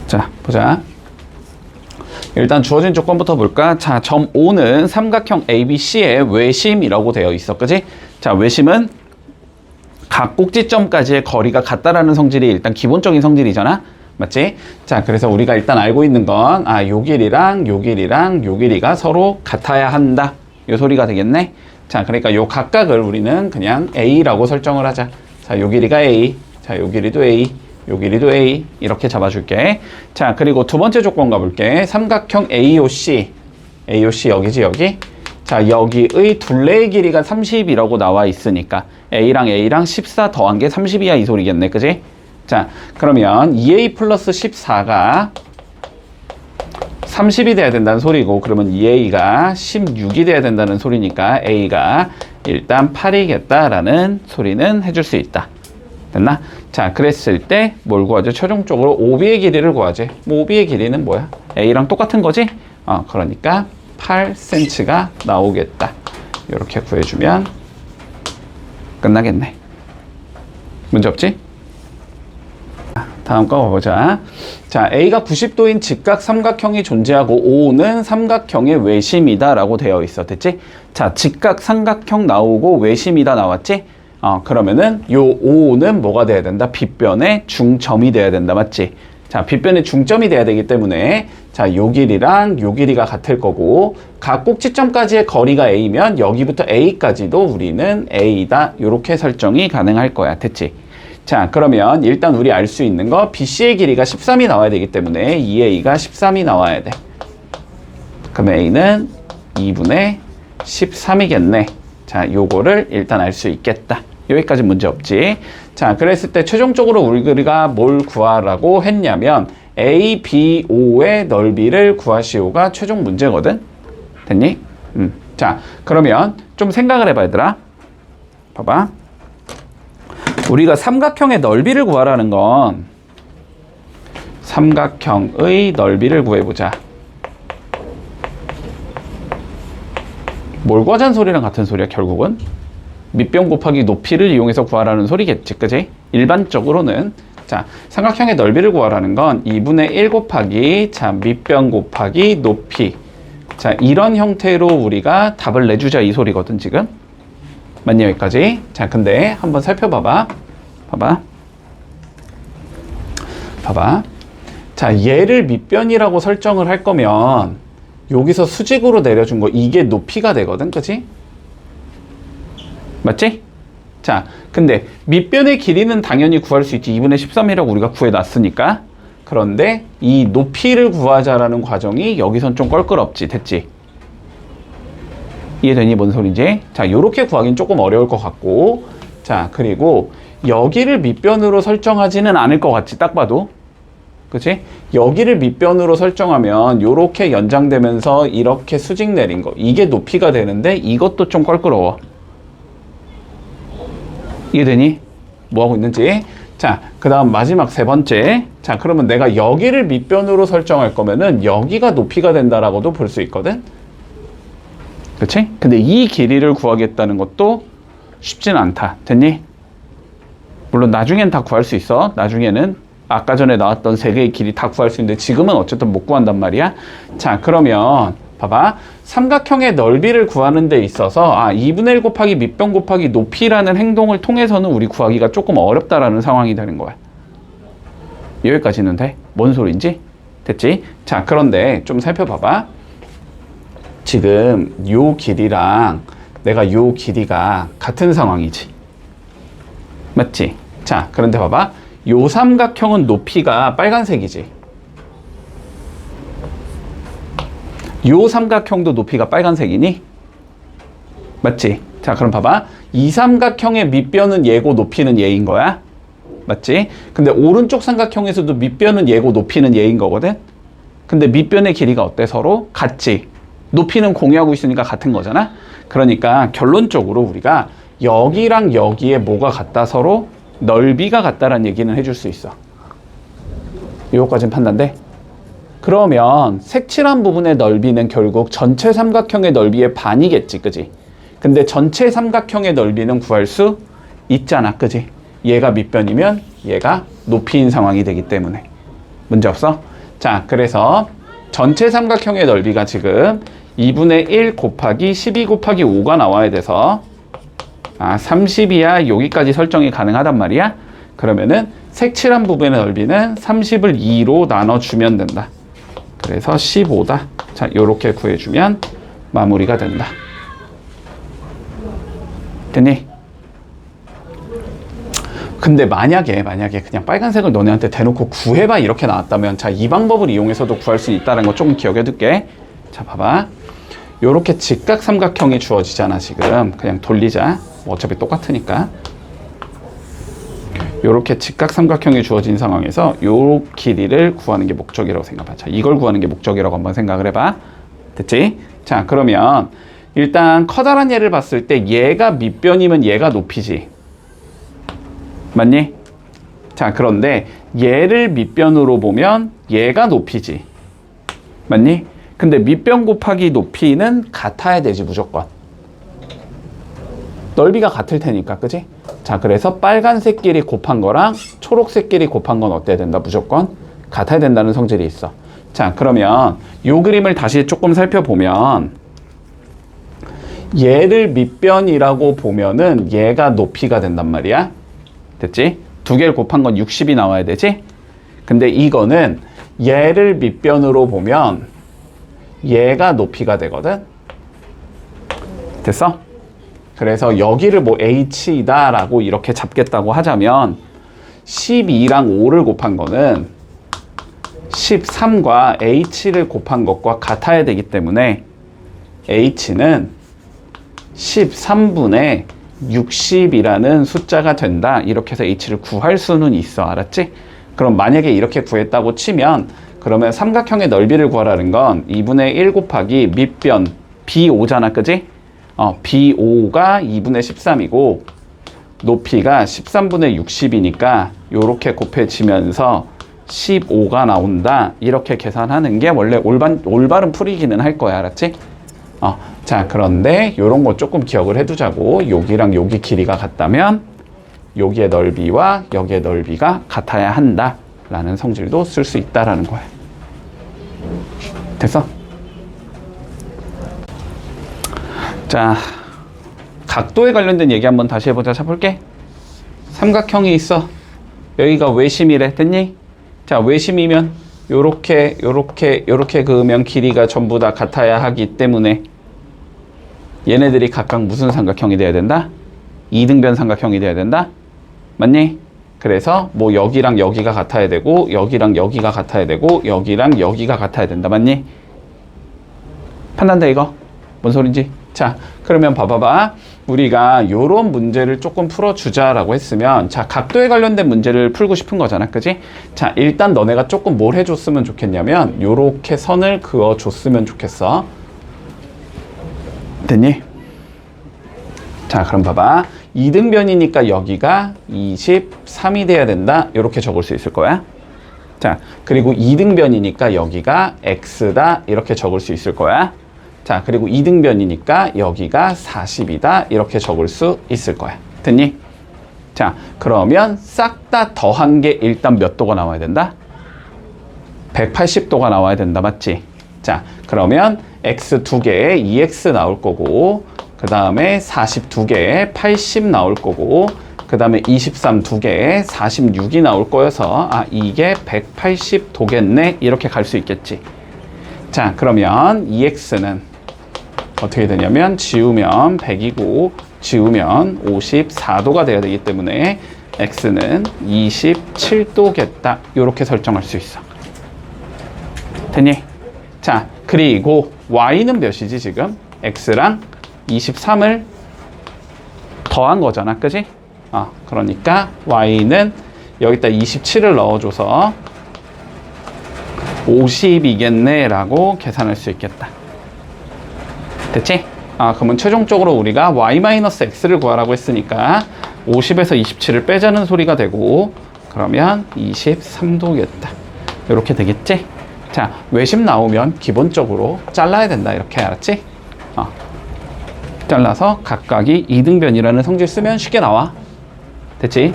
자, 보자. 일단 주어진 조건부터 볼까? 자, 점 O는 삼각형 ABC의 외심이라고 되어 있어. 그지? 자, 외심은 각 꼭지점까지의 거리가 같다라는 성질이 일단 기본적인 성질이잖아. 맞지? 자, 그래서 우리가 일단 알고 있는 건, 요 길이랑 요 길이랑 요 길이가 서로 같아야 한다. 요 소리가 되겠네. 자, 그러니까 요 각각을 우리는 그냥 A라고 설정을 하자. 자, 요 길이가 A. 자, 요 길이도 A. 요 길이도 A. 이렇게 잡아줄게. 자, 그리고 두 번째 조건 가볼게. 삼각형 AOC. AOC 여기지, 여기. 자, 여기의 둘레의 길이가 30이라고 나와 있으니까 A랑 14 더한 게 30이야 이 소리겠네. 그지? 자, 그러면 2A 플러스 14가 30이 돼야 된다는 소리고, 그러면 2A가 16이 돼야 된다는 소리니까 A가 일단 8이겠다라는 소리는 해줄 수 있다. 됐나? 자, 그랬을 때 뭘 구하죠? 최종적으로 OB의 길이를 구하지. 뭐 OB의 길이는 뭐야? A랑 똑같은 거지? 그러니까 8cm가 나오겠다. 이렇게 구해주면 끝나겠네. 문제 없지? 다음 거 보자. 자, A가 90도인 직각 삼각형이 존재하고 O는 삼각형의 외심이다 라고 되어 있어. 됐지? 자, 직각 삼각형 나오고 외심이다 나왔지? 그러면은 요 O는 뭐가 돼야 된다? 빗변의 중점이 돼야 된다. 맞지? 자, 빗변의 중점이 돼야 되기 때문에 자, 요 길이랑 요 길이가 같을 거고, 각 꼭지점까지의 거리가 A면 여기부터 A까지도 우리는 A다. 요렇게 설정이 가능할 거야. 됐지? 자, 그러면 일단 우리 알 수 있는 거 BC의 길이가 13이 나와야 되기 때문에 2A가 13이 나와야 돼. 그럼 A는 2분의 13이겠네. 자, 요거를 일단 알 수 있겠다. 여기까지 문제 없지. 자, 그랬을 때 최종적으로 우리가 뭘 구하라고 했냐면 A, B, O의 넓이를 구하시오가 최종 문제거든. 됐니? 자, 그러면 좀 생각을 해봐, 얘들아. 봐봐. 우리가 삼각형의 넓이를 구하라는 건 삼각형의 넓이를 구해보자. 뭘 구하자는 소리랑 같은 소리야, 결국은. 밑변 곱하기 높이를 이용해서 구하라는 소리겠지, 그지? 일반적으로는. 자, 삼각형의 넓이를 구하라는 건 2분의 1 곱하기, 자, 밑변 곱하기 높이. 자, 이런 형태로 우리가 답을 내주자 이 소리거든, 지금. 맞니, 여기까지? 자, 근데 한번 살펴봐봐. 봐봐. 자, 얘를 밑변이라고 설정을 할 거면 여기서 수직으로 내려준 거 이게 높이가 되거든, 그치? 맞지? 자, 근데 밑변의 길이는 당연히 구할 수 있지. 2분의 13이라고 우리가 구해놨으니까. 그런데 이 높이를 구하자라는 과정이 여기선 좀 껄끄럽지. 됐지? 이해되니? 뭔 소리인지? 자, 요렇게 구하긴 조금 어려울 것 같고, 자, 그리고 여기를 밑변으로 설정하지는 않을 것 같지, 딱 봐도. 그치? 여기를 밑변으로 설정하면 요렇게 연장되면서 이렇게 수직 내린 거, 이게 높이가 되는데 이것도 좀 껄끄러워. 이해되니? 뭐하고 있는지? 자, 그 다음 마지막 세 번째. 자, 그러면 내가 여기를 밑변으로 설정할 거면은 여기가 높이가 된다라고도 볼 수 있거든? 그치? 근데 이 길이를 구하겠다는 것도 쉽진 않다. 됐니? 물론 나중엔 다 구할 수 있어. 나중에는 아까 전에 나왔던 세 개의 길이 다 구할 수 있는데 지금은 어쨌든 못 구한단 말이야. 자, 그러면 봐봐. 삼각형의 넓이를 구하는 데 있어서 2분의 1 곱하기 밑변 곱하기 높이라는 행동을 통해서는 우리 구하기가 조금 어렵다라는 상황이 되는 거야. 여기까지는 돼? 뭔 소린지? 됐지? 자, 그런데 좀 살펴봐봐. 지금 요 길이랑 내가 요 길이가 같은 상황이지. 맞지? 자, 그런데 봐봐. 요 삼각형은 높이가 빨간색이지. 요 삼각형도 높이가 빨간색이니? 맞지? 자, 그럼 봐봐. 이 삼각형의 밑변은 얘고 높이는 얘인 거야. 맞지? 근데 오른쪽 삼각형에서도 밑변은 얘고 높이는 얘인 거거든? 근데 밑변의 길이가 어때? 서로 같지? 높이는 공유하고 있으니까 같은 거잖아? 그러니까 결론적으로 우리가 여기랑 여기에 뭐가 같다? 서로 넓이가 같다라는 얘기는 해줄 수 있어. 요거까지는 판단돼? 그러면 색칠한 부분의 넓이는 결국 전체 삼각형의 넓이의 반이겠지, 그지? 근데 전체 삼각형의 넓이는 구할 수 있잖아, 그지? 얘가 밑변이면 얘가 높이인 상황이 되기 때문에. 문제 없어? 자, 그래서 전체 삼각형의 넓이가 지금 2분의 1 곱하기 12 곱하기 5가 나와야 돼서 30이야 여기까지 설정이 가능하단 말이야. 그러면은 색칠한 부분의 넓이는 30을 2로 나눠주면 된다. 그래서 15다. 자, 요렇게 구해주면 마무리가 된다. 됐니? 근데 만약에 그냥 빨간색을 너네한테 대놓고 구해봐 이렇게 나왔다면, 자, 이 방법을 이용해서도 구할 수 있다는 거 조금 기억해 둘게. 자, 봐봐. 요렇게 직각 삼각형이 주어지잖아. 지금 그냥 돌리자. 어차피 똑같으니까. 요렇게 직각 삼각형이 주어진 상황에서 요 길이를 구하는 게 목적이라고 생각해봐. 자, 이걸 구하는 게 목적이라고 한번 생각을 해봐. 됐지? 자, 그러면 일단 커다란 얘를 봤을 때 얘가 밑변이면 얘가 높이지. 맞니? 자, 그런데 얘를 밑변으로 보면 얘가 높이지. 맞니? 근데 밑변 곱하기 높이는 같아야 되지, 무조건. 넓이가 같을 테니까, 그지? 자, 그래서 빨간색끼리 곱한 거랑 초록색끼리 곱한 건 어때야 된다? 무조건 같아야 된다는 성질이 있어. 자, 그러면 요 그림을 다시 조금 살펴보면 얘를 밑변이라고 보면은 얘가 높이가 된단 말이야. 됐지? 두 개를 곱한 건 60이 나와야 되지? 근데 이거는 얘를 밑변으로 보면 얘가 높이가 되거든? 됐어? 그래서 여기를 뭐 h이다 라고 이렇게 잡겠다고 하자면 12랑 5를 곱한 거는 13과 h를 곱한 것과 같아야 되기 때문에 h는 13분의 60이라는 숫자가 된다. 이렇게 해서 h를 구할 수는 있어. 알았지? 그럼 만약에 이렇게 구했다고 치면 그러면 삼각형의 넓이를 구하라는 건 2분의 1 곱하기 밑변 B5잖아. 그지? B5가 2분의 13이고 높이가 13분의 60이니까 요렇게 곱해지면서 15가 나온다. 이렇게 계산하는 게 원래 올바른 풀이기는 할 거야. 알았지? 자, 그런데 요런 거 조금 기억을 해두자고. 여기랑 여기 길이가 같다면 여기의 넓이와 여기의 넓이가 같아야 한다 라는 성질도 쓸 수 있다라는 거야. 됐어? 자, 각도에 관련된 얘기 한번 다시 해보자. 자, 볼게. 삼각형이 있어. 여기가 외심이래. 됐니? 자, 외심이면 요렇게 그으면 길이가 전부 다 같아야 하기 때문에 얘네들이 각각 무슨 삼각형이 돼야 된다? 이등변 삼각형이 돼야 된다? 맞니? 그래서 뭐 여기랑 여기가 같아야 되고 여기랑 여기가 같아야 되고 여기랑 여기가 같아야 된다. 맞니? 판단돼 이거? 뭔 소린지? 자, 그러면 봐봐봐. 우리가 요런 문제를 조금 풀어주자라고 했으면, 자, 각도에 관련된 문제를 풀고 싶은 거잖아. 그지? 자, 일단 너네가 조금 뭘 해줬으면 좋겠냐면 요렇게 선을 그어줬으면 좋겠어. 됐니? 자, 그럼 봐봐. 이등변이니까 여기가 23이 돼야 된다. 이렇게 적을 수 있을 거야. 자, 그리고 이등변이니까 여기가 x다. 이렇게 적을 수 있을 거야. 자, 그리고 이등변이니까 여기가 40이다. 이렇게 적을 수 있을 거야. 됐니? 자, 그러면 싹 다 더한 게 일단 몇 도가 나와야 된다? 180도가 나와야 된다. 맞지? 자, 그러면 x 2개에 2x 나올 거고, 그 다음에 40 2개에 80 나올 거고, 그 다음에 23 2개에 46이 나올 거여서 이게 180도겠네. 이렇게 갈 수 있겠지. 자, 그러면 2x는 어떻게 되냐면 지우면 100이고 지우면 54도가 돼야 되기 때문에 x는 27도겠다. 이렇게 설정할 수 있어. 됐니? 자, 그리고 y는 몇이지 지금? x랑 23을 더한 거잖아. 그지? 그러니까 y는 여기다 27을 넣어줘서 50이겠네 라고 계산할 수 있겠다. 됐지? 그러면 최종적으로 우리가 y-x를 구하라고 했으니까 50에서 27을 빼자는 소리가 되고, 그러면 23도겠다. 이렇게 되겠지? 자, 외심 나오면 기본적으로 잘라야 된다. 이렇게 알았지? 잘라서 각각이 이등변이라는 성질 쓰면 쉽게 나와. 됐지?